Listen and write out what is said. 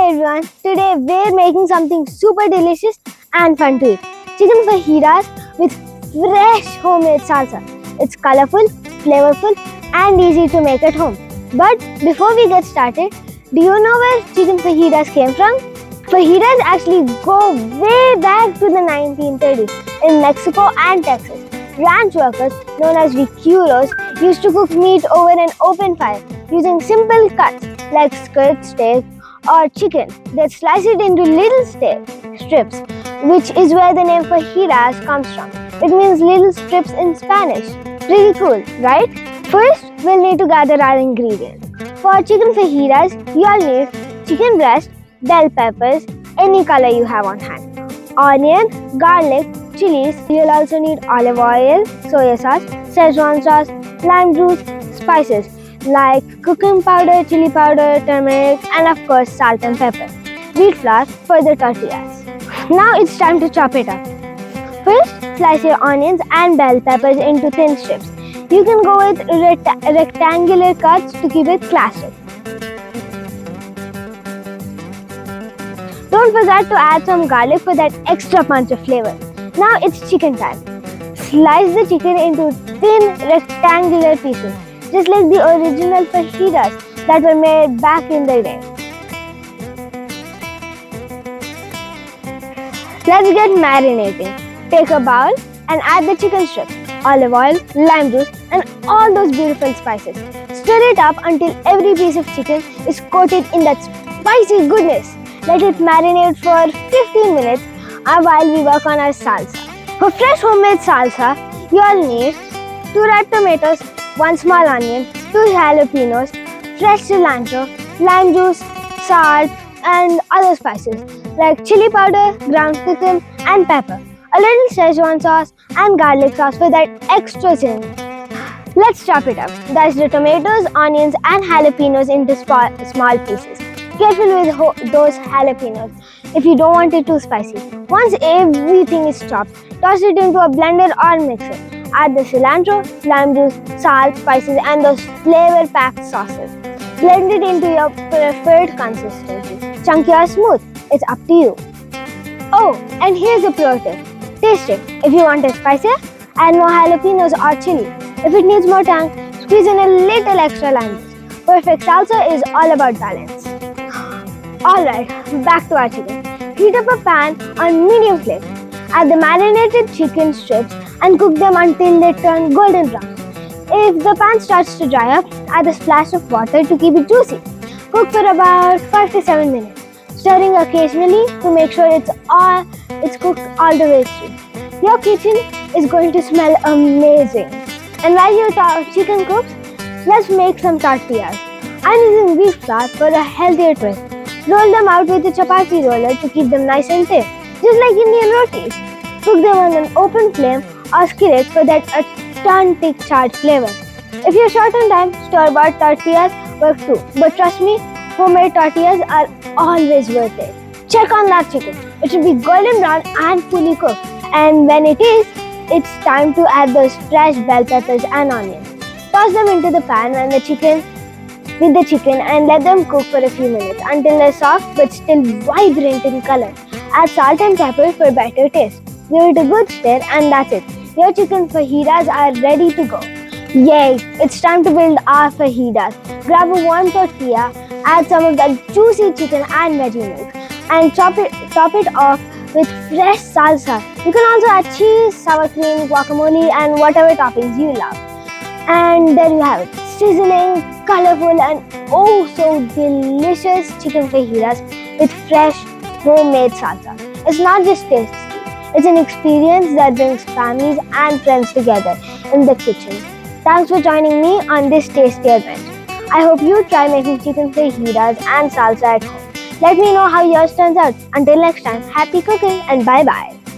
Hi everyone, today we're making something super delicious and fun to eat. Chicken fajitas with fresh homemade salsa. It's colorful, flavorful and easy to make at home. But before we get started, do you know where chicken fajitas came from? Fajitas actually go way back to the 1930s in Mexico and Texas. Ranch workers known as vaqueros used to cook meat over an open fire using simple cuts like skirt steak or chicken. They'd slice it into little strips, which is where the name fajitas comes from. It means little strips in Spanish. Pretty cool, right? First, we'll need to gather our ingredients. For chicken fajitas, you'll need chicken breast, bell peppers, any color you have on hand, onion, garlic, chilies. You'll also need olive oil, soya sauce, Szechuan sauce, lime juice, spices like cooking powder, chili powder, turmeric, and of course salt and pepper. Wheat flour for the tortillas. Now it's time to chop it up. First, slice your onions and bell peppers into thin strips. You can go with rectangular cuts to keep it classic. Don't forget to add some garlic for that extra punch of flavor. Now it's chicken time. Slice the chicken into thin rectangular pieces, just like the original fajitas that were made back in the day. Let's get marinating. Take a bowl and add the chicken strips, olive oil, lime juice and all those beautiful spices. Stir it up until every piece of chicken is coated in that spicy goodness. Let it marinate for 15 minutes while we work on our salsa. For fresh homemade salsa, you'll need 2 red tomatoes, 1 small onion, 2 jalapenos, fresh cilantro, lime juice, salt and other spices like chili powder, ground cumin and pepper. A little Szechuan sauce and garlic sauce for that extra zing. Let's chop it up. Dice the tomatoes, onions and jalapenos into small pieces. Careful with those jalapenos if you don't want it too spicy. Once everything is chopped, toss it into a blender or mixer. Add the cilantro, lime juice, salt, spices and those flavor-packed sauces. Blend it into your preferred consistency. Chunky or smooth, it's up to you. Oh, and here's a pro tip. Taste it. If you want it spicier, add more jalapenos or chili. If it needs more tang, squeeze in a little extra lime juice. Perfect salsa is all about balance. Alright, back to our chicken. Heat up a pan on medium flame. Add the marinated chicken strips and cook them until they turn golden brown. If the pan starts to dry up, add a splash of water to keep it juicy. Cook for about 5 to 7 minutes, stirring occasionally to make sure it's cooked all the way through. Your kitchen is going to smell amazing. And while your chicken cooks, let's make some tortillas. I'm using wheat flour for a healthier twist. Roll them out with a chapati roller to keep them nice and thin, just like Indian rotis. Cook them on an open flame or skillet for that authentic charred flavor. If you're short on time, store-bought tortillas work too. But trust me, homemade tortillas are always worth it. Check on that chicken. It should be golden brown and fully cooked. And when it is, it's time to add those fresh bell peppers and onions. Toss them into the pan with the chicken and let them cook for a few minutes until they're soft but still vibrant in color. Add salt and pepper for better taste. Give it a good stir and that's it. Your chicken fajitas are ready to go. Yay! It's time to build our fajitas. Grab a warm tortilla, add some of that juicy chicken and veggie milk and top it off with fresh salsa. You can also add cheese, sour cream, guacamole and whatever toppings you love. And there you have it. Sizzling, colorful and oh so delicious chicken fajitas with fresh homemade salsa. It's not just tasty, it's an experience that brings families and friends together in the kitchen. Thanks for joining me on this tasty adventure. I hope you try making chicken fajitas and salsa at home. Let me know how yours turns out. Until next time, happy cooking and bye-bye.